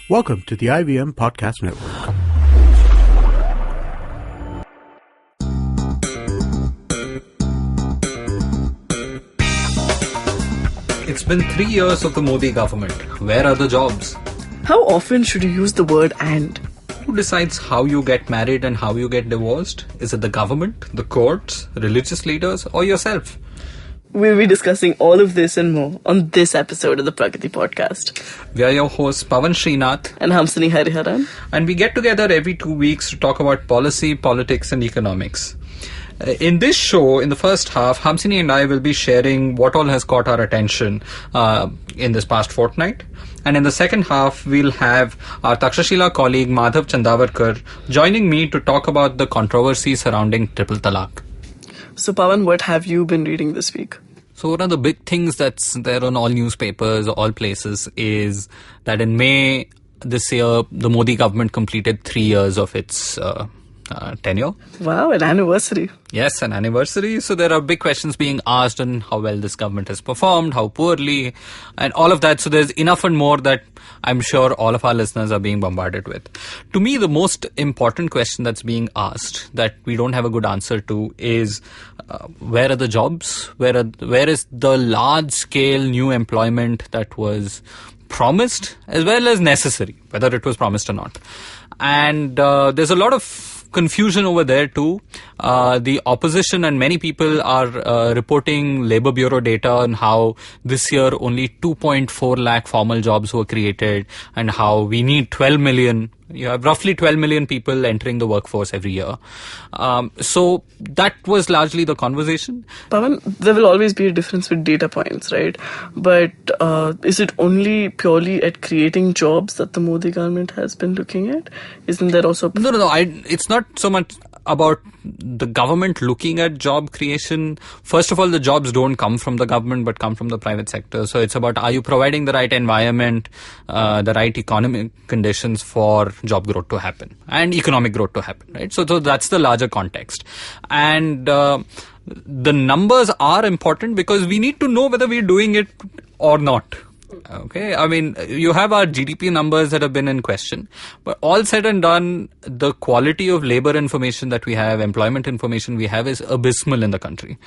Welcome to the IVM Podcast Network. It's been 3 years of the Modi government. Where are the jobs? How often should you use the word "and"? Who decides how you get married and how you get divorced? Is it the government, the courts, religious leaders, or yourself? We'll be discussing all of this and more on this episode of the Pragati Podcast. We are your hosts Pavan, Srinath, and Hamsini, Hariharan. And we get together every 2 weeks to talk about policy, politics, and economics. In this show, in the first half, Hamsini and I will be sharing what all has caught our attention in this past fortnight. And in the second half, we'll have our Takshashila colleague Madhav Chandavarkar joining me to talk about the controversy surrounding triple talaq. So Pavan, what have you been reading this week? So one of the big things that's there on all newspapers, all places, is that in May this year, the Modi government completed 3 years of its tenure. Wow, an anniversary. Yes, an anniversary. So there are big questions being asked on how well this government has performed, how poorly, and all of that. So there's enough and more that I'm sure all of our listeners are being bombarded with. To me, the most important question that's being asked that we don't have a good answer to is where are the jobs? Where is the large-scale new employment that was promised as well as necessary, whether it was promised or not? And there's a lot of confusion over there too. The opposition and many people are reporting Labour Bureau data on how this year only 2.4 lakh formal jobs were created and how we need 12 million. You have roughly 12 million people entering the workforce every year. So that was largely the conversation. Pavan, there will always be a difference with data points, right? But is it only purely at creating jobs that the Modi government has been looking at? Isn't there also... No. It's not so much about the government looking at job creation. First of all, the jobs don't come from the government but come from the private sector. So it's about, are you providing the right environment, the right economic conditions for job growth to happen and economic growth to happen, right? So that's the larger context. And the numbers are important because we need to know whether we're doing it or not. Okay, I mean, you have our GDP numbers that have been in question, but all said and done, the quality of labor information that we have, employment information we have is abysmal in the country.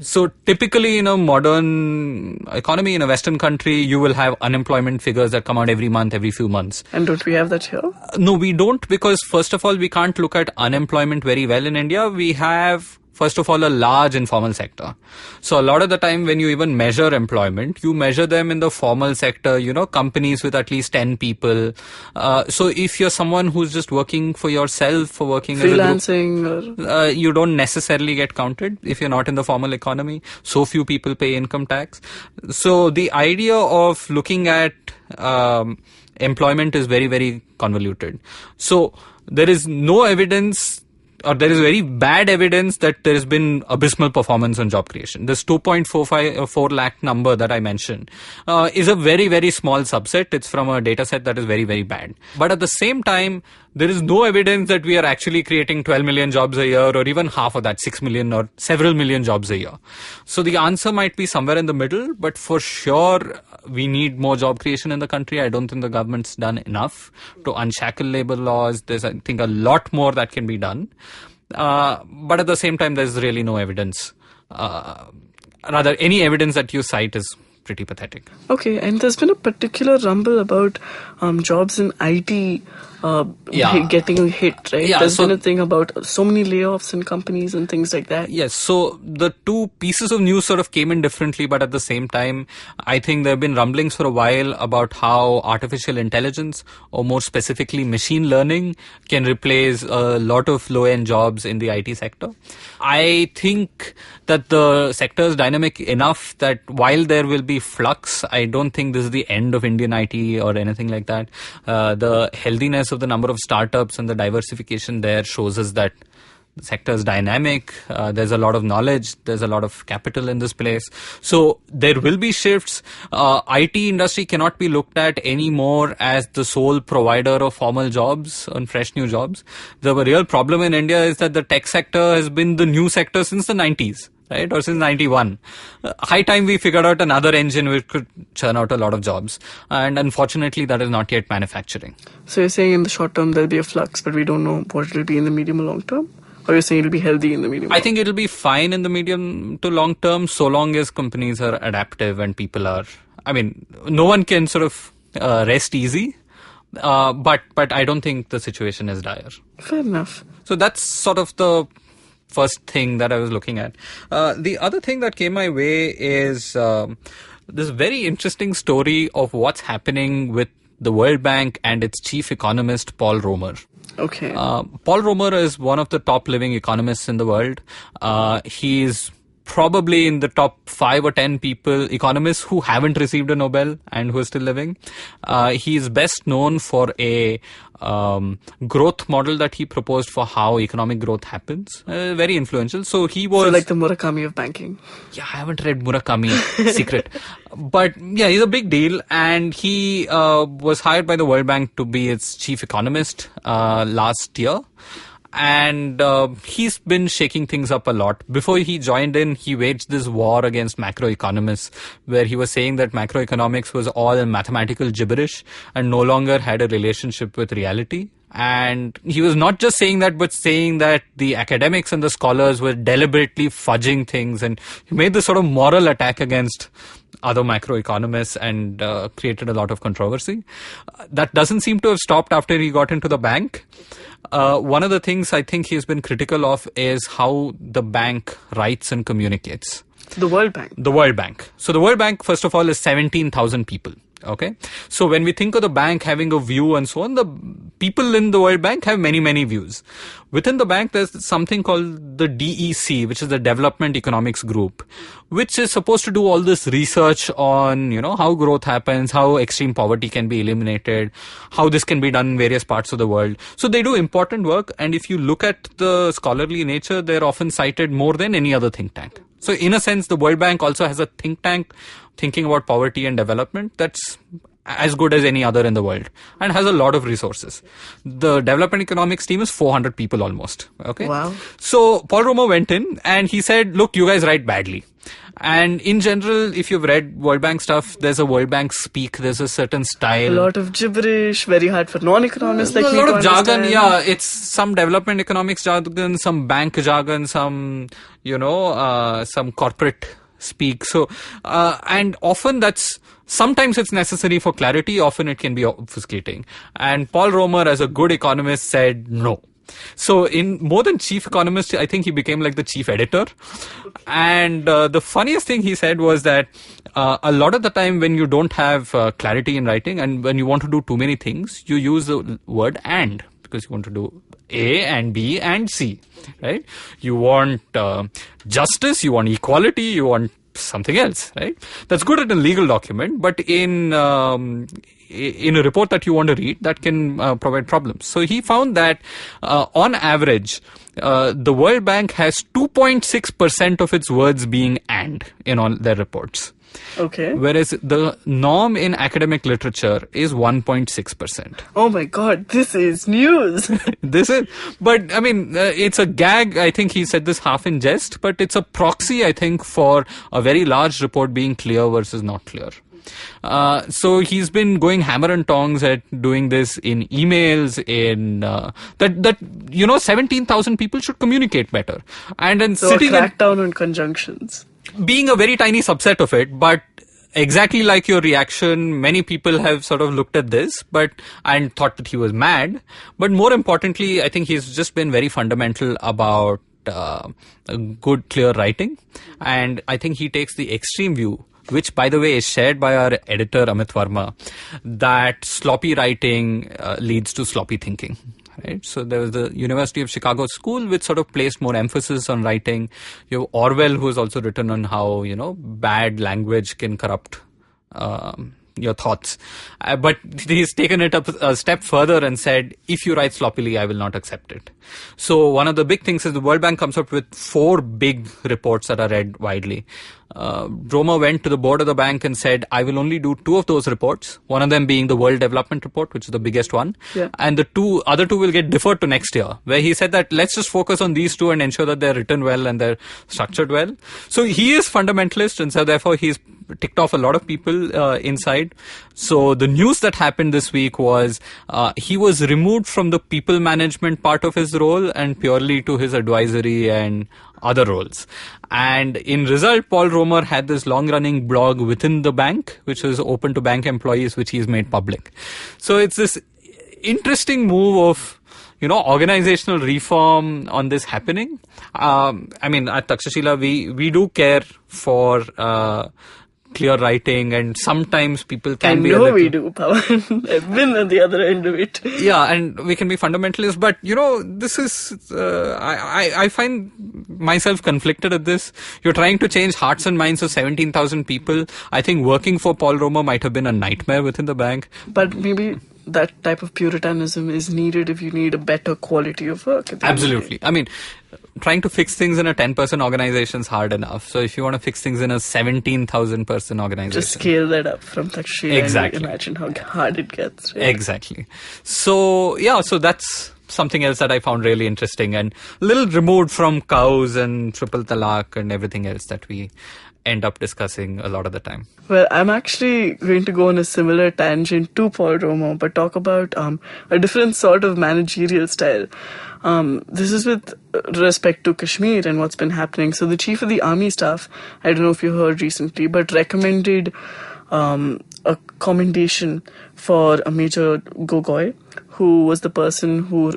So typically in a modern economy, in a Western country, you will have unemployment figures that come out every month, every few months. And don't we have that here? No, we don't, because first of all, we can't look at unemployment very well in India. We have, first of all, a large informal sector. So a lot of the time when you even measure employment, you measure them in the formal sector, companies with at least 10 people. So if you're someone who's just working for yourself or working freelancing, as a group, you don't necessarily get counted if you're not in the formal economy. So few people pay income tax. So the idea of looking at employment is very, very convoluted. So there is no evidence, or there is very bad evidence that there has been abysmal performance on job creation. This 2.4 lakh number that I mentioned is a very, very small subset. It's from a data set that is very, very bad. But at the same time, there is no evidence that we are actually creating 12 million jobs a year or even half of that, 6 million or several million jobs a year. So the answer might be somewhere in the middle, but for sure, we need more job creation in the country. I don't think the government's done enough to unshackle labor laws. There's, I think, a lot more that can be done. But at the same time, there's really no evidence. Rather, any evidence that you cite is pretty pathetic. Okay, and there's been a particular rumble about jobs in IT getting hit, right? Yeah, There's been a thing about so many layoffs in companies and things like that. Yes, so the two pieces of news sort of came in differently, but at the same time, I think there have been rumblings for a while about how artificial intelligence, or more specifically machine learning, can replace a lot of low-end jobs in the IT sector. I think that the sector is dynamic enough that while there will be flux, I don't think this is the end of Indian IT or anything like that. The healthiness of the number of startups and the diversification there shows us that the sector is dynamic. There's a lot of knowledge. There's a lot of capital in this place. So there will be shifts. IT industry cannot be looked at anymore as the sole provider of formal jobs and fresh new jobs. The real problem in India is that the tech sector has been the new sector since the 90s. right? Or since 91. High time we figured out another engine which could churn out a lot of jobs. And unfortunately, that is not yet manufacturing. So you're saying in the short term there'll be a flux, but we don't know what it'll be in the medium or long term? Or you're saying it'll be healthy in the medium? I think it'll be fine in the medium to long term, so long as companies are adaptive and people are... I mean, no one can sort of rest easy. But I don't think the situation is dire. Fair enough. So that's sort of the first thing that I was looking at. The other thing that came my way is this very interesting story of what's happening with the World Bank and its chief economist, Paul Romer. Okay. Paul Romer is one of the top living economists in the world. He's probably in the top 5 or 10 economists who haven't received a Nobel and who are still living. He is best known for a growth model that he proposed for how economic growth happens. Very influential. So he was... So like the Murakami of banking. Yeah, I haven't read Murakami Secret. But yeah, he's a big deal. And he was hired by the World Bank to be its chief economist last year. And he's been shaking things up a lot. Before he joined in, he waged this war against macroeconomists, where he was saying that macroeconomics was all mathematical gibberish and no longer had a relationship with reality. And he was not just saying that, but saying that the academics and the scholars were deliberately fudging things. And he made this sort of moral attack against other macroeconomists and created a lot of controversy. That doesn't seem to have stopped after he got into the bank. One of the things I think he's been critical of is how the bank writes and communicates. The World Bank? The World Bank. So the World Bank, first of all, is 17,000 people. Okay. So when we think of the bank having a view and so on, the people in the World Bank have many, many views. Within the bank, there's something called the DEC, which is the Development Economics Group, which is supposed to do all this research on, how growth happens, how extreme poverty can be eliminated, how this can be done in various parts of the world. So they do important work. And if you look at the scholarly nature, they're often cited more than any other think tank. So in a sense, the World Bank also has a think tank thinking about poverty and development that's as good as any other in the world and has a lot of resources. The development economics team is 400 people almost. Okay. Wow. So Paul Romer went in and he said, look, you guys write badly. And in general, if you've read World Bank stuff, there's a World Bank speak, there's a certain style. A lot of gibberish, very hard for non-economists like me to understand. A lot of jargon, yeah. It's some development economics jargon, some bank jargon, some, some corporate speak. So, and often sometimes it's necessary for clarity, often it can be obfuscating. And Paul Romer, as a good economist, said no. So in more than chief economist, I think he became like the chief editor. And the funniest thing he said was that a lot of the time when you don't have clarity in writing and when you want to do too many things, you use the word and, because you want to do A and B and C, right? You want justice, you want equality, you want something else, right? That's good in a legal document, but in a report that you want to read, that can provide problems. So he found that on average, the World Bank has 2.6% of its words being and in all their reports. Okay. Whereas the norm in academic literature is 1.6%. Oh my God, this is news. But I mean, it's a gag. I think he said this half in jest, but it's a proxy, I think, for a very large report being clear versus not clear. So he's been going hammer and tongs at doing this in emails, in that 17,000 people should communicate better. And then so sitting a crackdown on conjunctions. Being a very tiny subset of it, but exactly like your reaction, many people have sort of looked at this and thought that he was mad. But more importantly, I think he's just been very fundamental about good, clear writing. And I think he takes the extreme view, which, by the way, is shared by our editor, Amit Verma, that sloppy writing leads to sloppy thinking. Right? So there was the University of Chicago School, which sort of placed more emphasis on writing. You have Orwell, who has also written on how, bad language can corrupt your thoughts. But he's taken it up a step further and said, if you write sloppily, I will not accept it. So one of the big things is the World Bank comes up with 4 big reports that are read widely. Romer went to the board of the bank and said, I will only do 2 of those reports, one of them being the World Development Report, which is the biggest one, and the other two will get deferred to next year, where he said that let's just focus on these 2 and ensure that they're written well and they're structured well. So he is fundamentalist, and so therefore he's ticked off a lot of people inside. So the news that happened this week was he was removed from the people management part of his role and purely to his advisory and other roles. And in result, Paul Romer had this long-running blog within the bank, which was open to bank employees, which he's made public. So it's this interesting move of, organizational reform on this happening. I mean, at Takshashila, we do care for clear writing, and sometimes people can be. I know we do, Pavan. I've been at the other end of it. Yeah, and we can be fundamentalist, but this is. I find myself conflicted at this. You're trying to change hearts and minds of 17,000 people. I think working for Paul Romer might have been a nightmare within the bank. But maybe that type of puritanism is needed if you need a better quality of work. Absolutely. I mean, trying to fix things in a 10-person organization is hard enough. So if you want to fix things in a 17,000-person organization, just scale that up from Takshashila. Exactly. And imagine how hard it gets. Right? Exactly. So that's something else that I found really interesting and a little removed from cows and triple talaq and everything else that we end up discussing a lot of the time. Well, I'm actually going to go on a similar tangent to Paul Romer, but talk about a different sort of managerial style. This is with respect to Kashmir and what's been happening. So the chief of the army staff, I don't know if you heard recently, but recommended a commendation for a Major Gogoi, who was the person who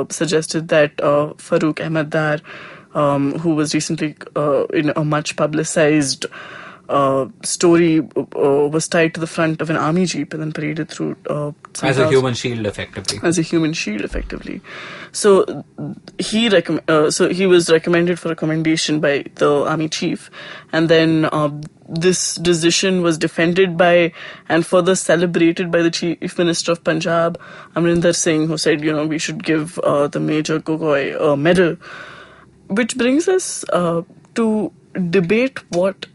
suggested that Farooq Ahmad Dar, who was recently in a much publicized story, was tied to the front of an army jeep and then paraded through as a human shield, effectively. As a human shield, effectively. So he was recommended for a commendation by the army chief, and then this decision was defended by and further celebrated by the Chief Minister of Punjab, Amrinder Singh, who said, we should give the Major Gogoi a medal. Which brings us to debate what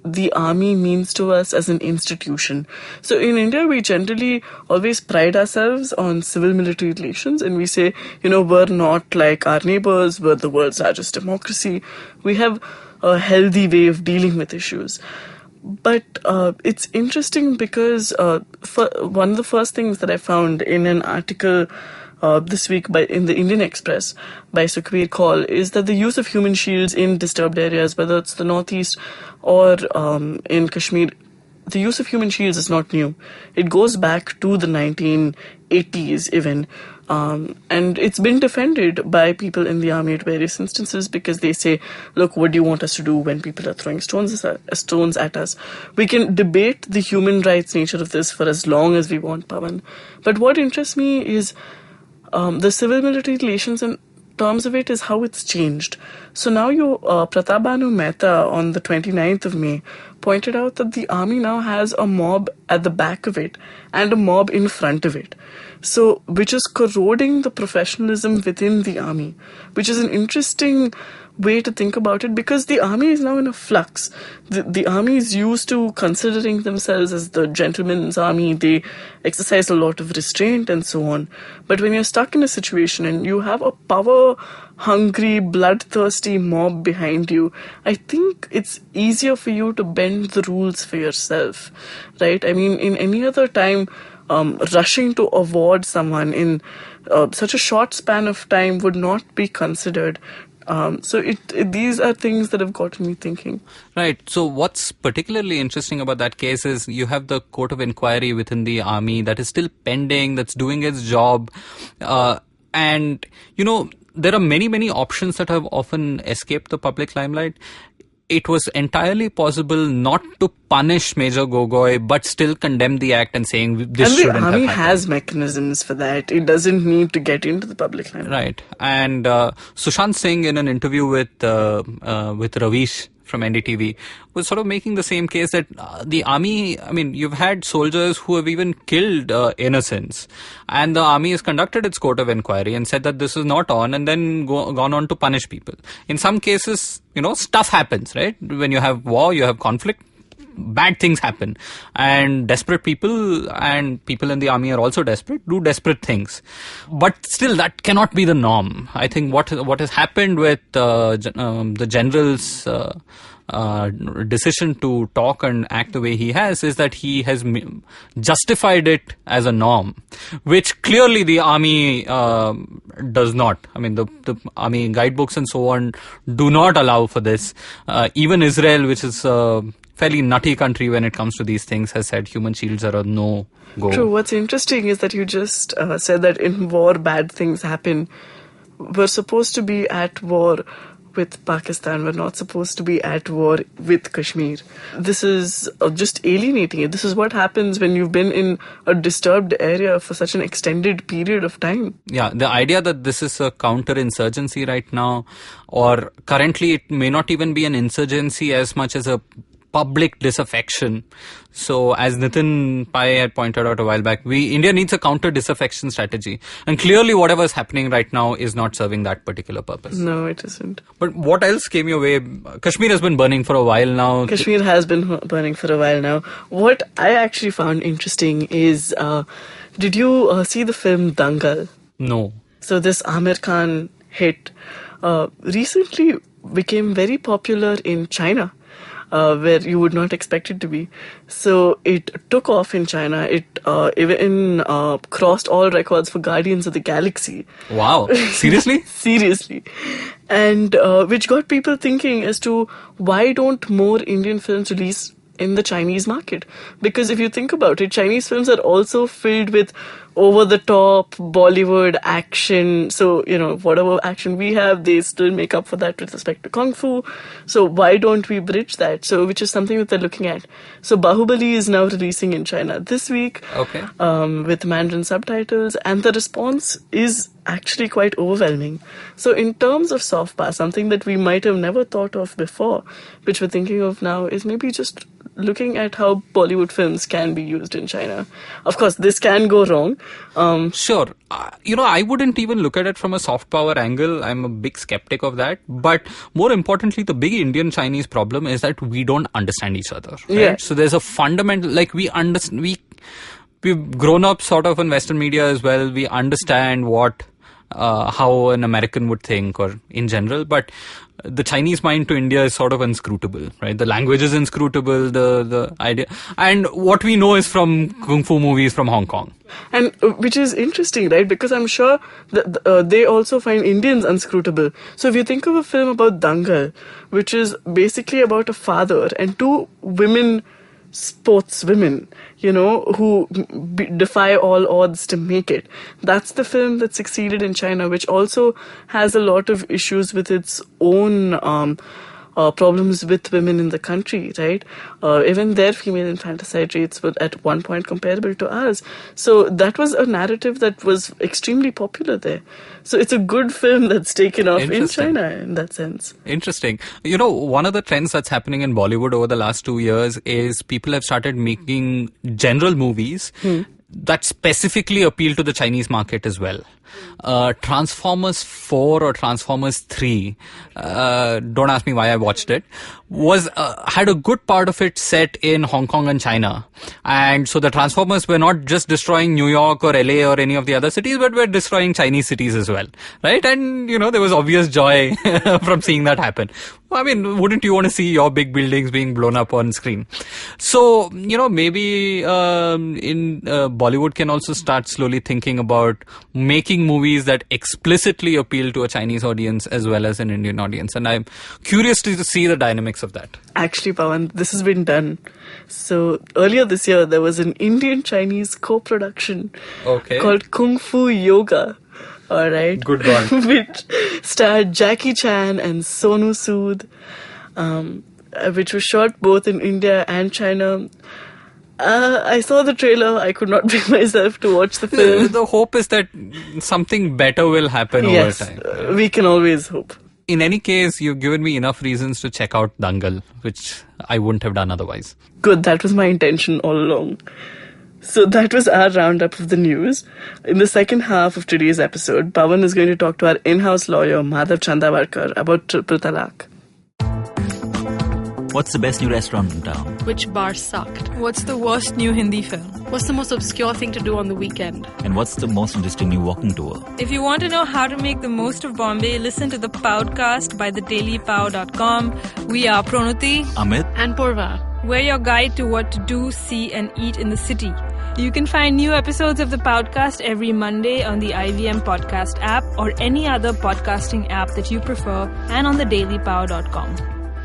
the army means to us as an institution. So in India, we generally always pride ourselves on civil-military relations, and we say, we're not like our neighbors, we're the world's largest democracy. We have a healthy way of dealing with issues. But it's interesting because one of the first things that I found in an article this week in the Indian Express by Sukhbir Kaul is that the use of human shields in disturbed areas, whether it's the northeast or in Kashmir, the use of human shields is not new. It goes back to the 1980s even. And it's been defended by people in the army at various instances because they say, look, what do you want us to do when people are throwing stones at us? We can debate the human rights nature of this for as long as we want, Pavan. But what interests me is the civil-military relations in terms of it is how it's changed. So now Pratap Bhanu Mehta on the 29th of May pointed out that the army now has a mob at the back of it and a mob in front of it. So, which is corroding the professionalism within the army, which is an interesting way to think about it because the army is now in a flux. The army is used to considering themselves as the gentleman's army. They exercise a lot of restraint and so on. But when you're stuck in a situation and you have a power-hungry, bloodthirsty mob behind you, I think it's easier for you to bend the rules for yourself, right? I mean, in any other time, rushing to award someone in such a short span of time would not be considered. So these are things that have gotten me thinking. Right. So what's particularly interesting about that case is you have the court of inquiry within the army that is still pending, that's doing its job. And, there are many, many options that have often escaped the public limelight. It was entirely possible not to punish Major Gogoi, but still condemn the act and saying this shouldn't have happened. And the army has mechanisms for that. It doesn't need to get into the public limelight. Right. And Sushant Singh, in an interview with Ravish from NDTV, was sort of making the same case that the army, I mean, you've had soldiers who have even killed innocents, and the army has conducted its court of inquiry and said that this is not on, and then gone on to punish people. In some cases, stuff happens, right? When you have war, you have conflict, bad things happen, and desperate people, and people in the army are also desperate, do desperate things. But still, that cannot be the norm. I think what has happened with the general's decision to talk and act the way he has is that he has justified it as a norm, which clearly the army does not. I mean, the army guidebooks and so on do not allow for this. Even Israel, which is fairly nutty country when it comes to these things, has said human shields are a no-go. True. What's interesting is that you just said that in war bad things happen. We're supposed to be at war with Pakistan. We're not supposed to be at war with Kashmir. This is just alienating it. This is what happens when you've been in a disturbed area for such an extended period of time. Yeah, the idea that this is a counter-insurgency right now, or currently it may not even be an insurgency as much as a public disaffection. So as Nitin Pai had pointed out a while back, India needs a counter disaffection strategy. And clearly whatever is happening right now is not serving that particular purpose. No, it isn't. But what else came your way? Kashmir has been burning for a while now. Kashmir has been burning for a while now. What I actually found interesting is, did you see the film Dangal? No. So this Amir Khan hit recently became very popular in China. Where you would not expect it to be. So it took off in China. It even crossed all records for Guardians of the Galaxy. Wow. Seriously? Seriously. And which got people thinking as to why don't more Indian films release in the Chinese market? Because if you think about it, Chinese films are also filled with over-the-top Bollywood action. So, whatever action we have, they still make up for that with respect to Kung Fu. So why don't we bridge that? So, which is something that they're looking at. So Bahubali is now releasing in China this week. Okay. With Mandarin subtitles. And the response is actually quite overwhelming. So in terms of soft power, something that we might have never thought of before, which we're thinking of now, is maybe just looking at how Bollywood films can be used in China. Of course, this can go wrong. Sure. I wouldn't even look at it from a soft power angle. I'm a big skeptic of that. But more importantly, the big Indian-Chinese problem is that we don't understand each other. Right? Yeah. So there's a fundamental, we've grown up sort of in Western media as well. We understand how an American would think, or in general, but the Chinese mind to India is sort of inscrutable, right? The language is inscrutable, the idea, and what we know is from kung fu movies from Hong Kong. And which is interesting, right? Because I'm sure that they also find Indians unscrutable. So if you think of a film about Dangal, which is basically about a father and two women sportswomen, who defy all odds to make it. That's the film that succeeded in China, which also has a lot of issues with its own problems with women in the country, right? Even their female infanticide rates were at one point comparable to ours. So that was a narrative that was extremely popular there. So it's a good film that's taken off in China in that sense. Interesting. One of the trends that's happening in Bollywood over the last 2 years is people have started making general movies that specifically appeal to the Chinese market as well. Transformers 4 or Transformers 3, don't ask me why I watched it, had a good part of it set in Hong Kong and China. And so the Transformers were not just destroying New York or LA or any of the other cities, but were destroying Chinese cities as well, right? And, there was obvious joy from seeing that happen. I mean, wouldn't you want to see your big buildings being blown up on screen? So, maybe in Bollywood can also start slowly thinking about making movies that explicitly appeal to a Chinese audience as well as an Indian audience. And I'm curious to see the dynamics of that. Actually, Pavan, this has been done. So earlier this year, there was an Indian-Chinese co-production called Kung Fu Yoga. All right. Good one. Which starred Jackie Chan and Sonu Sood, which was shot both in India and China. I saw the trailer. I could not bring myself to watch the film. The hope is that something better will happen over time. We can always hope. In any case, you've given me enough reasons to check out Dangal, which I wouldn't have done otherwise. Good, that was my intention all along. So that was our roundup of the news. In the second half of today's episode, Pavan is going to talk to our in-house lawyer, Madhav Chandavarkar, about triple talaq. What's the best new restaurant in town? Which bar sucked? What's the worst new Hindi film? What's the most obscure thing to do on the weekend? And what's the most interesting new walking tour? If you want to know how to make the most of Bombay, listen to the podcast by thedailypow.com. We are Pranuti, Amit, And Purva. We're your guide to what to do, see, and eat in the city. You can find new episodes of the podcast every Monday on the IVM Podcast app or any other podcasting app that you prefer, and on thedailypow.com.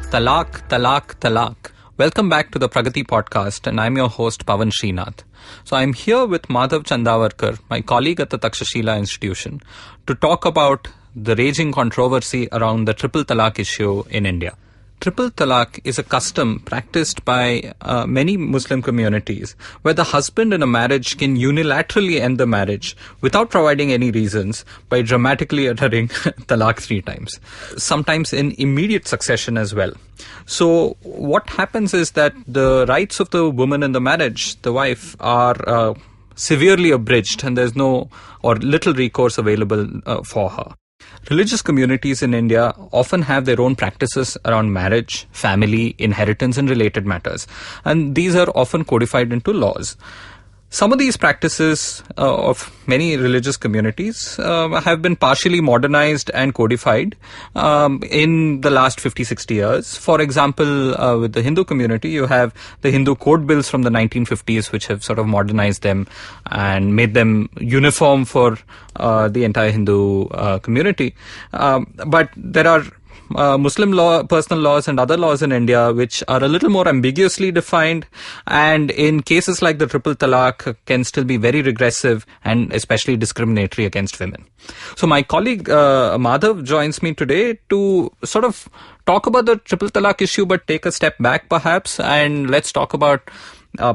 Talaq, talaq, talaq. Welcome back to the Pragati Podcast, and I'm your host, Pavan Srinath. So I'm here with Madhav Chandavarkar, my colleague at the Takshashila institution, to talk about the raging controversy around the triple talaq issue in India. Triple talaq is a custom practiced by many Muslim communities where the husband in a marriage can unilaterally end the marriage without providing any reasons by dramatically uttering talaq 3 times, sometimes in immediate succession as well. So what happens is that the rights of the woman in the marriage, the wife, are severely abridged, and there's no or little recourse available for her. Religious communities in India often have their own practices around marriage, family, inheritance, and related matters. And these are often codified into laws. Some of these practices of many religious communities have been partially modernized and codified in the last 50-60 years. For example, with the Hindu community, you have the Hindu code bills from the 1950s, which have sort of modernized them and made them uniform for the entire Hindu community. But there are Muslim law, personal laws and other laws in India which are a little more ambiguously defined, and in cases like the triple talaq can still be very regressive and especially discriminatory against women. So my colleague Madhav joins me today to sort of talk about the triple talaq issue, but take a step back perhaps, and let's talk about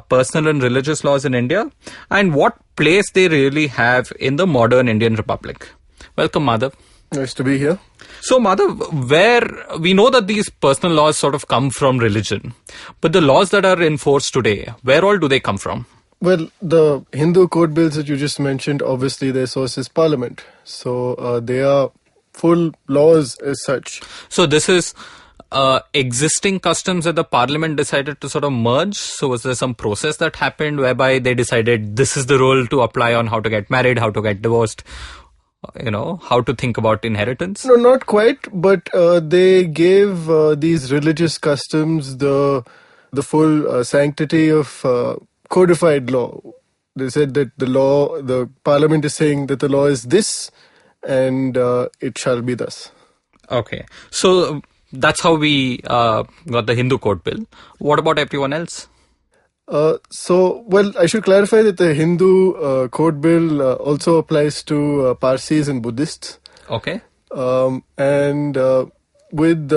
personal and religious laws in India and what place they really have in the modern Indian Republic. Welcome, Madhav. Nice to be here. So, Madhav, where we know that these personal laws sort of come from religion, but the laws that are enforced today, where all do they come from? Well, the Hindu code bills that you just mentioned, obviously their source is Parliament. So they are full laws as such. So this is existing customs that the Parliament decided to sort of merge. So was there some process that happened whereby they decided this is the rule to apply on how to get married, how to get divorced? How to think about inheritance? No, not quite, but they gave these religious customs the full sanctity of codified law. They said that the Parliament is saying that the law is this, and it shall be thus. Okay, so that's how we got the Hindu code bill. What about everyone else? I should clarify that the Hindu code bill also applies to Parsis and Buddhists. Okay. And with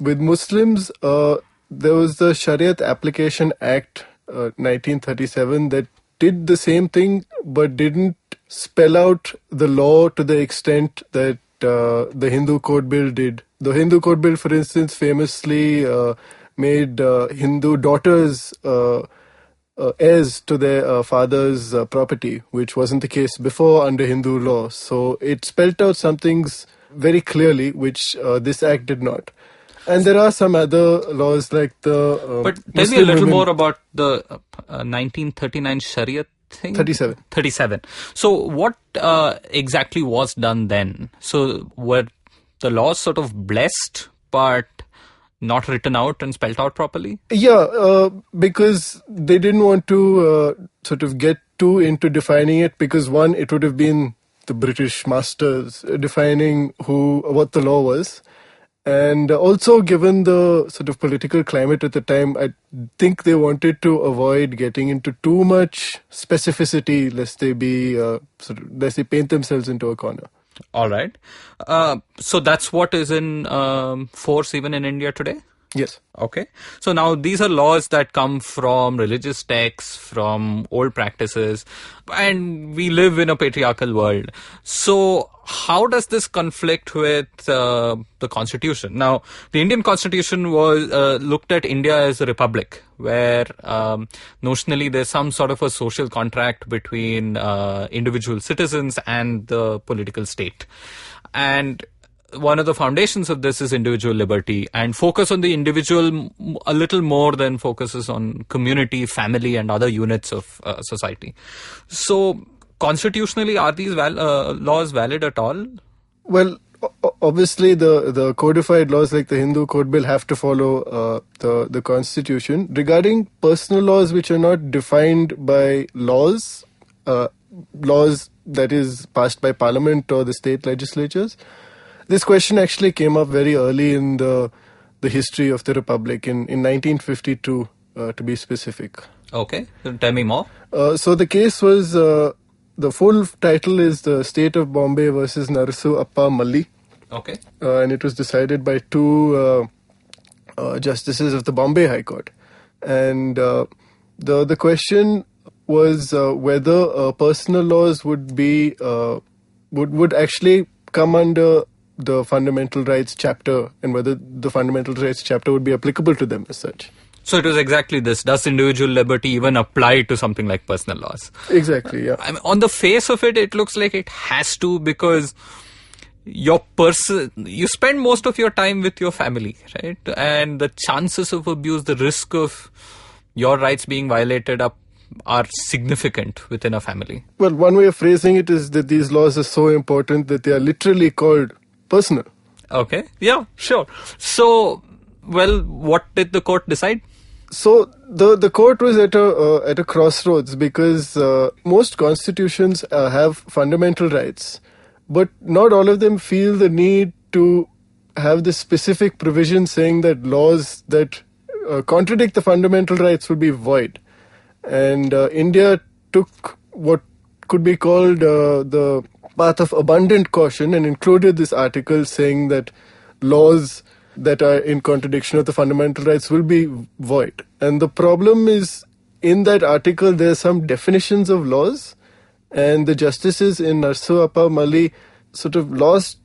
Muslims, there was the Shariat Application Act 1937 that did the same thing but didn't spell out the law to the extent that the Hindu code bill did. The Hindu code bill, for instance, famously made Hindu daughters heirs to their father's property, which wasn't the case before under Hindu law. So it spelt out some things very clearly, which this act did not. And there are some other laws like the But tell me a little more about the 1939 Shariat thing? 37. So what exactly was done then? So were the laws sort of blessed but not written out and spelt out properly? Yeah, because they didn't want to sort of get too into defining it, because one, it would have been the British masters defining what the law was. And also, given the sort of political climate at the time, I think they wanted to avoid getting into too much specificity, lest they lest they paint themselves into a corner. All right. So that's what is in force even in India today? Yes. Okay. So now these are laws that come from religious texts, from old practices, and we live in a patriarchal world. So how does this conflict with the constitution? Now, the Indian constitution was looked at India as a republic, where notionally there's some sort of a social contract between individual citizens and the political state. And one of the foundations of this is individual liberty and focus on the individual a little more than focuses on community, family, and other units of society. So, constitutionally, are these laws valid at all? Well, obviously, the codified laws like the Hindu Code Bill have to follow the constitution. Regarding personal laws which are not defined by laws that is passed by Parliament or the state legislatures, this question actually came up very early in the history of the Republic, in 1952, to be specific. Okay, so tell me more. So the case was, the full title is the State of Bombay versus Narasu Appa Malli. Okay. And it was decided by two justices of the Bombay High Court. And the question was whether personal laws would be would actually come under the fundamental rights chapter, and whether the fundamental rights chapter would be applicable to them as such. So it was exactly this. Does individual liberty even apply to something like personal laws? Exactly, yeah. I mean, on the face of it, it looks like it has to, because you spend most of your time with your family, right? And the chances of abuse, the risk of your rights being violated are significant within a family. Well, one way of phrasing it is that these laws are so important that they are literally called personal. Okay, yeah, sure. So, well, what did the court decide? So the court was at a crossroads, because most constitutions have fundamental rights, but not all of them feel the need to have this specific provision saying that laws that contradict the fundamental rights will be void. And India took what could be called the path of abundant caution and included this article saying that laws that are in contradiction of the fundamental rights will be void. And the problem is, in that article there are some definitions of laws, and the justices in Narasu Appa Malli sort of lost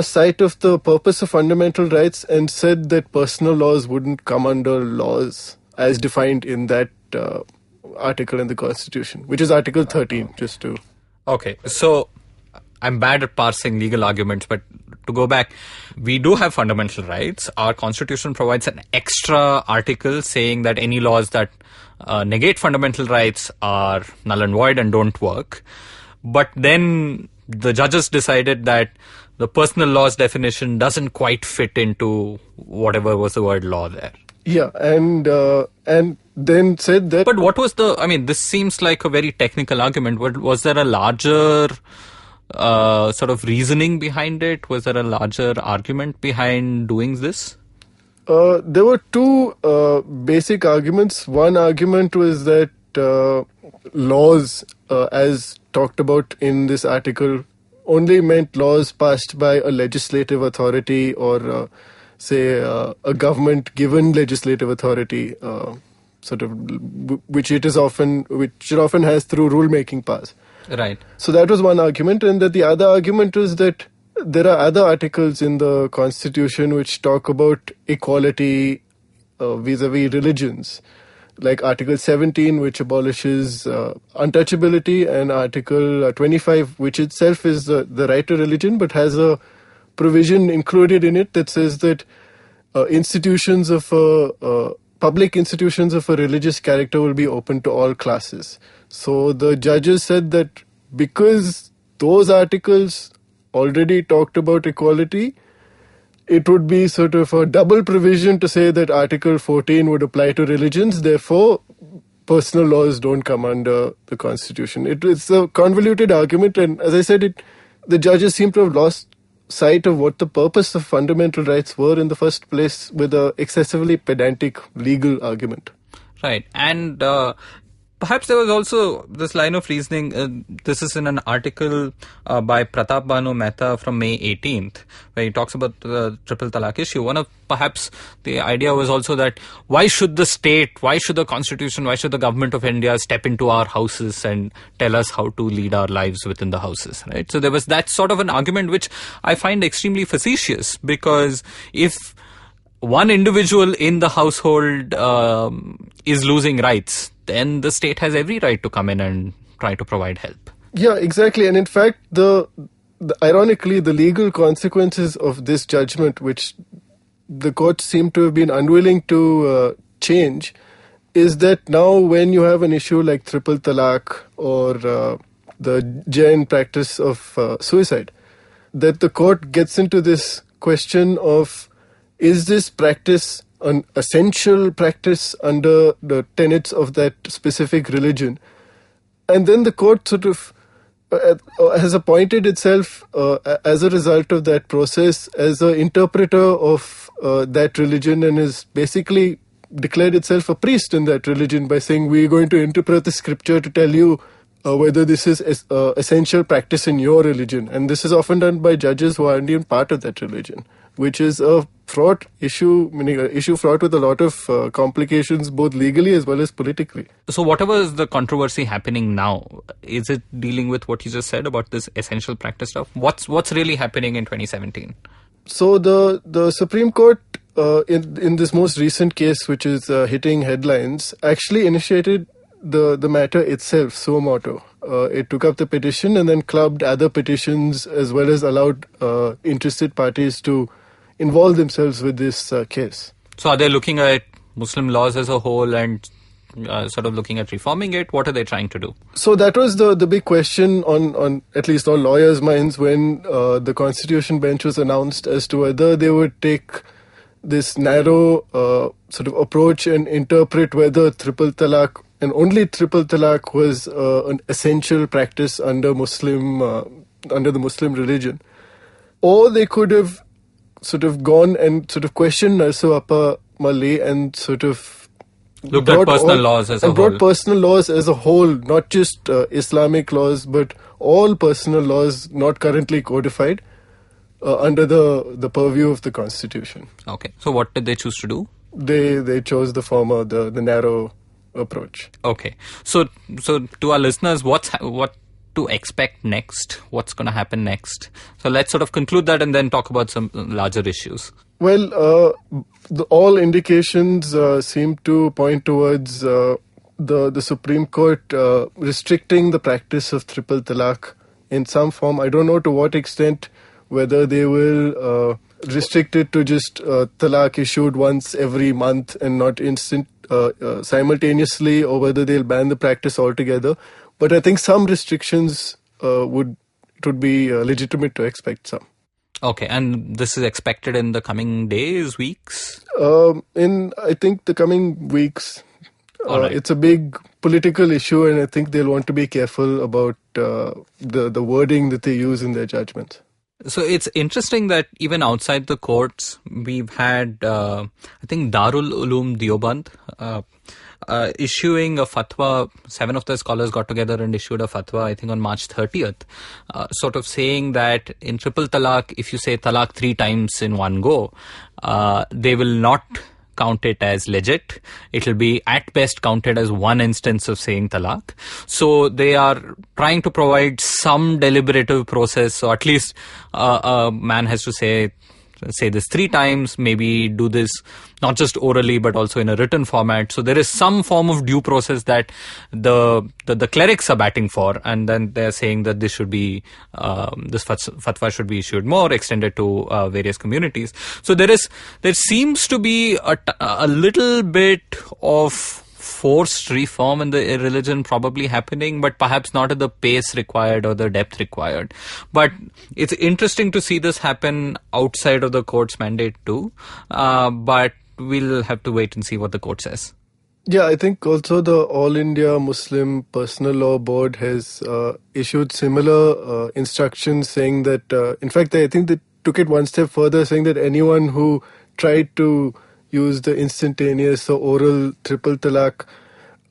sight of the purpose of fundamental rights and said that personal laws wouldn't come under laws as defined in that article in the Constitution, which is Article 13, just to... Okay, so I'm bad at parsing legal arguments, but to go back, we do have fundamental rights. Our Constitution provides an extra article saying that any laws that negate fundamental rights are null and void and don't work. But then the judges decided that the personal laws definition doesn't quite fit into whatever was the word law there. Yeah, and then said that... But what was this seems like a very technical argument. Was there a larger sort of reasoning behind it? Was there a larger argument behind doing this? There were two basic arguments. One argument was that laws, as talked about in this article, only meant laws passed by a legislative authority or, say, a government-given legislative authority, which it often has through rule-making powers. Right. So that was one argument, and that the other argument was that there are other articles in the Constitution which talk about equality vis-a-vis religions, like Article 17, which abolishes untouchability, and Article 25, which itself is the right to religion, but has a provision included in it that says that public institutions of a religious character will be open to all classes. So the judges said that because those articles already talked about equality, it would be sort of a double provision to say that Article 14 would apply to religions. Therefore, personal laws don't come under the Constitution. It's a convoluted argument, and as I said, the judges seem to have lost sight of what the purpose of fundamental rights were in the first place with an excessively pedantic legal argument. Right. And Perhaps there was also this line of reasoning. This is in an article by Pratap Banu Mehta from May 18th, where he talks about the triple talaq issue. Perhaps the idea was also that why should the state, why should the constitution, why should the government of India step into our houses and tell us how to lead our lives within the houses, right? So there was that sort of an argument, which I find extremely facetious, because if one individual in the household is losing rights, then the state has every right to come in and try to provide help. Yeah, exactly. And in fact, ironically, the legal consequences of this judgment, which the courts seem to have been unwilling to change, is that now when you have an issue like triple talaq or the Jain practice of suicide, that the court gets into this question of, is this practice an essential practice under the tenets of that specific religion? And then the court sort of has appointed itself as a result of that process as an interpreter of that religion, and is basically declared itself a priest in that religion by saying, we're going to interpret the scripture to tell you whether this is essential practice in your religion. And this is often done by judges who aren't even part of that religion, which is a fraught issue, meaning an issue fraught with a lot of complications, both legally as well as politically. So whatever is the controversy happening now, is it dealing with what you just said about this essential practice stuff? What's really happening in 2017? So the Supreme Court, in this most recent case, which is hitting headlines, actually initiated the matter itself, suo motu. It took up the petition and then clubbed other petitions, as well as allowed interested parties to involve themselves with this case. So are they looking at Muslim laws as a whole and sort of looking at reforming it? What are they trying to do? So that was the big question on at least all lawyers' minds when the Constitution Bench was announced, as to whether they would take this narrow sort of approach and interpret whether triple talaq and only triple talaq was an essential practice under the Muslim religion, or they could have sort of gone and sort of questioned Narsoppa Malli and sort of looked at personal laws as a whole. Brought personal laws as a whole, not just Islamic laws, but all personal laws not currently codified under the purview of the Constitution. Okay. So what did they choose to do? They chose the former, the narrow approach. Okay. So to our listeners, what to expect next? What's going to happen next? So let's sort of conclude that and then talk about some larger issues. Well, all indications seem to point towards the Supreme Court restricting the practice of triple talaq in some form. I don't know to what extent, whether they will restrict it to just talaq issued once every month and not simultaneously, or whether they'll ban the practice altogether. But I think some restrictions would be legitimate to expect some. Okay, and this is expected in the coming days, weeks? In, I think, the coming weeks. Right. It's a big political issue, and I think they'll want to be careful about the wording that they use in their judgments. So it's interesting that even outside the courts, we've had, I think, Darul Uloom Deoband issuing a fatwa. 7 of the scholars got together and issued a fatwa, I think on March 30th, sort of saying that in triple talaq, if you say talaq 3 times in one go, they will not count it as legit. It will be at best counted as one instance of saying talaq. So they are trying to provide some deliberative process. So at least a man has to say this 3 times, maybe do this not just orally but also in a written format. So there is some form of due process that the clerics are batting for, and then they're saying that this should be this fatwa should be issued more, extended to various communities. So there seems to be a little bit of forced reform in the religion probably happening, but perhaps not at the pace required or the depth required. But it's interesting to see this happen outside of the court's mandate too. But we'll have to wait and see what the court says. Yeah, I think also the All India Muslim Personal Law Board has issued similar instructions, saying that, in fact, I think they took it one step further, saying that anyone who tried to use the instantaneous or oral triple talaq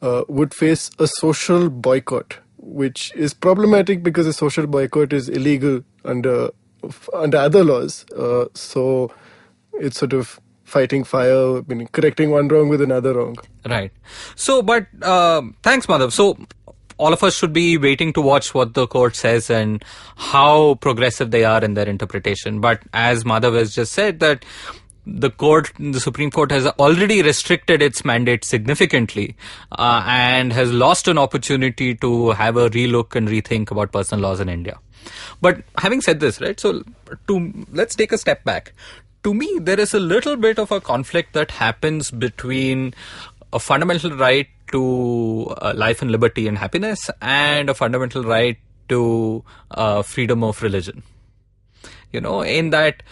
would face a social boycott, which is problematic because a social boycott is illegal under other laws. So it's sort of fighting fire, meaning correcting one wrong with another wrong. Right. So, but thanks, Madhav. So, all of us should be waiting to watch what the court says and how progressive they are in their interpretation. But as Madhav has just said, that the Supreme Court has already restricted its mandate significantly and has lost an opportunity to have a relook and rethink about personal laws in India. But having said this, right, so let's take a step back. To me, there is a little bit of a conflict that happens between a fundamental right to life and liberty and happiness and a fundamental right to freedom of religion. In that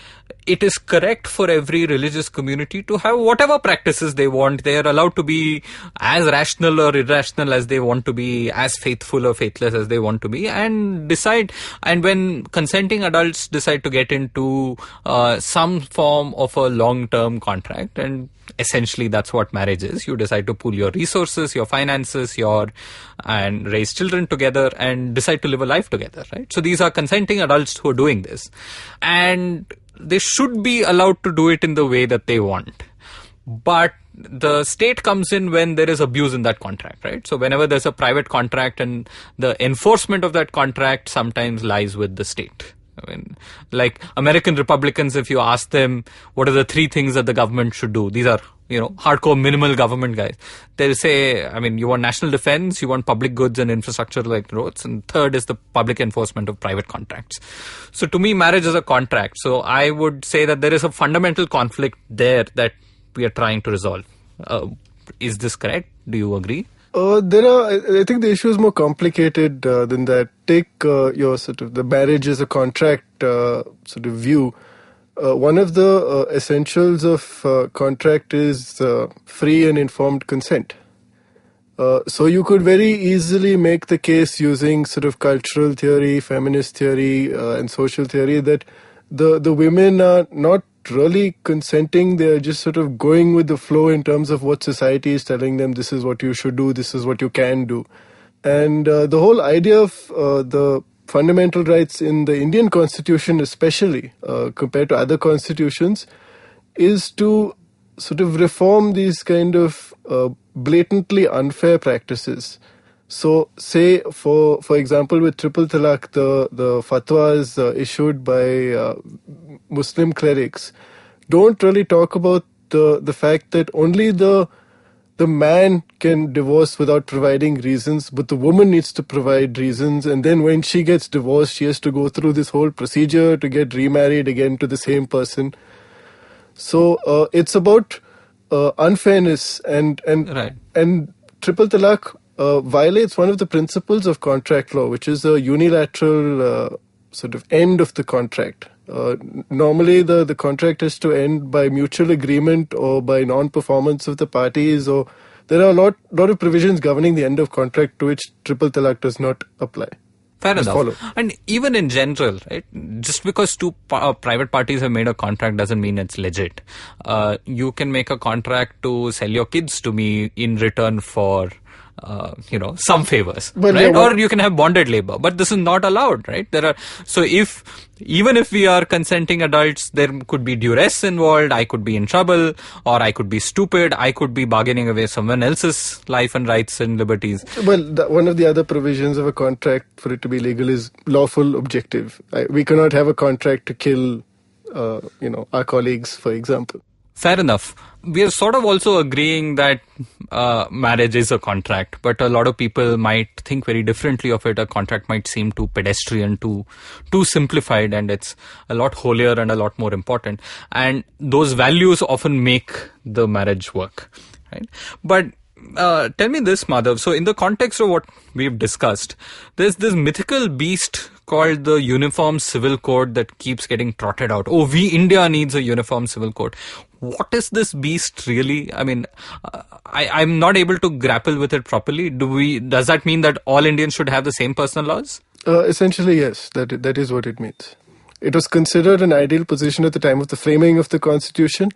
it is correct for every religious community to have whatever practices they want. They are allowed to be as rational or irrational as they want to be, as faithful or faithless as they want to be, and decide. And when consenting adults decide to get into some form of a long-term contract, and essentially that's what marriage is. You decide to pool your resources, your finances, and raise children together and decide to live a life together, right? So these are consenting adults who are doing this. And they should be allowed to do it in the way that they want. But the state comes in when there is abuse in that contract, right? So whenever there's a private contract, and the enforcement of that contract sometimes lies with the state. I mean, like American Republicans, if you ask them what are the 3 things that the government should do, these are, hardcore minimal government guys. They'll say, you want national defense, you want public goods and infrastructure like roads, and third is the public enforcement of private contracts. So to me, marriage is a contract. So I would say that there is a fundamental conflict there that we are trying to resolve. Is this correct? Do you agree? I think the issue is more complicated than that. Take your sort of the marriage as a contract sort of view. One of the essentials of contract is free and informed consent. So you could very easily make the case using sort of cultural theory, feminist theory, and social theory that the women are not really consenting. They're just sort of going with the flow in terms of what society is telling them. This is what you should do. This is what you can do. And the whole idea of the fundamental rights in the Indian constitution, especially compared to other constitutions, is to sort of reform these kind of blatantly unfair practices. So, say for example, with triple talaq, the fatwas issued by Muslim clerics don't really talk about the fact that only the man can divorce without providing reasons, but the woman needs to provide reasons. And then when she gets divorced, she has to go through this whole procedure to get remarried again to the same person. So it's about unfairness, and right. And triple talaq violates one of the principles of contract law, which is a unilateral sort of end of the contract. Normally, the contract has to end by mutual agreement or by non-performance of the parties, or there are a lot of provisions governing the end of contract to which triple talaq does not apply. Fair enough. And even in general, right, just because two private parties have made a contract doesn't mean it's legit. You can make a contract to sell your kids to me in return for some favors, but right? Or you can have bonded labor, but this is not allowed, right? Even if we are consenting adults, there could be duress involved. I could be in trouble, or I could be stupid. I could be bargaining away someone else's life and rights and liberties. Well, one of the other provisions of a contract for it to be legal is lawful objective. We cannot have a contract to kill, our colleagues, for example. Fair enough. We are sort of also agreeing that marriage is a contract, but a lot of people might think very differently of it. A contract might seem too pedestrian, too simplified, and it's a lot holier and a lot more important. And those values often make the marriage work, right? But tell me this, Madhav. So in the context of what we've discussed, there's this mythical beast called the Uniform Civil Code that keeps getting trotted out. Oh, India needs a Uniform Civil Code. What is this beast really? I mean, I'm not able to grapple with it properly. Does that mean that all Indians should have the same personal laws? Essentially, yes. That is what it means. It was considered an ideal position at the time of the framing of the constitution,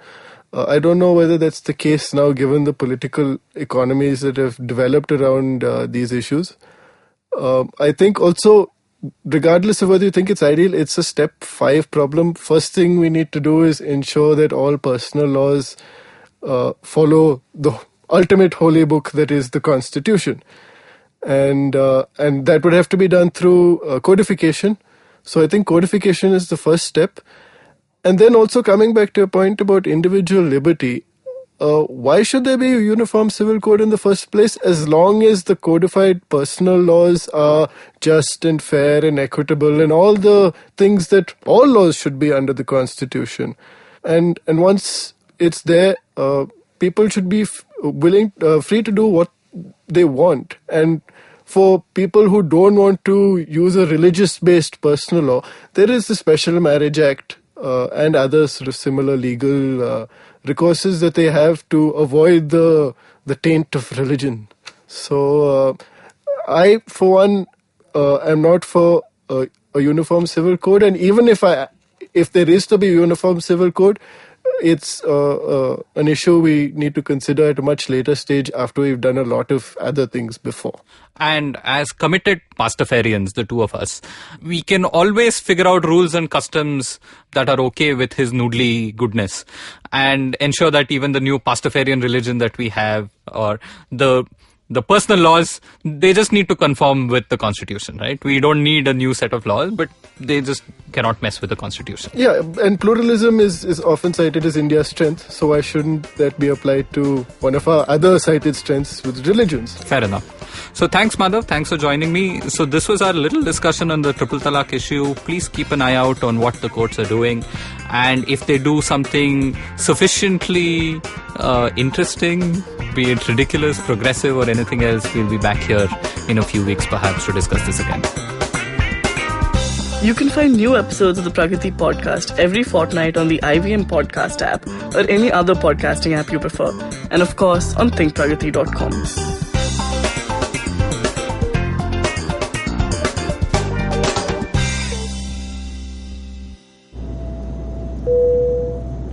I don't know whether that's the case now, given the political economies that have developed around these issues. I think also, regardless of whether you think it's ideal, it's a step 5 problem. First thing we need to do is ensure that all personal laws follow the ultimate holy book, that is the Constitution. And that would have to be done through codification. So I think codification is the first step. And then also coming back to a point about individual liberty, why should there be a uniform civil code in the first place, as long as the codified personal laws are just and fair and equitable and all the things that all laws should be under the Constitution. And once it's there, people should be free to do what they want. And for people who don't want to use a religious-based personal law, there is the Special Marriage Act and other sort of similar legal recourses that they have to avoid the taint of religion. So I, for one, am not for a uniform civil code. And even if there is to be a uniform civil code, it's an issue we need to consider at a much later stage, after we've done a lot of other things before. And as committed pastafarians, the two of us, we can always figure out rules and customs that are okay with his noodly goodness, and ensure that even the new pastafarian religion that we have, or the personal laws, they just need to conform with the Constitution, right? We don't need a new set of laws, but they just cannot mess with the Constitution. Yeah, and pluralism is often cited as India's strength, so why shouldn't that be applied to one of our other cited strengths with religions? Fair enough. So thanks, Madhav. Thanks for joining me. So this was our little discussion on the triple talaq issue. Please keep an eye out on what the courts are doing. And if they do something sufficiently interesting, be it ridiculous, progressive, or anything else, we'll be back here in a few weeks perhaps to discuss this again. You can find new episodes of the Pragati Podcast every fortnight on the IVM Podcast app or any other podcasting app you prefer. And of course, on thinkpragati.com.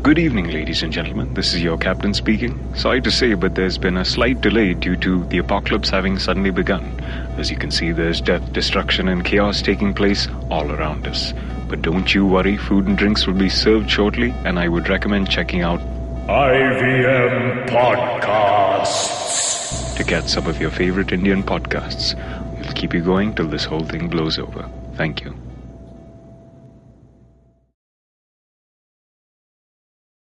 Good evening, ladies and gentlemen. This is your captain speaking. Sorry to say, but there's been a slight delay due to the apocalypse having suddenly begun. As you can see, there's death, destruction, and chaos taking place all around us. But don't you worry, food and drinks will be served shortly, and I would recommend checking out IVM Podcasts to get some of your favorite Indian podcasts. We'll keep you going till this whole thing blows over. Thank you.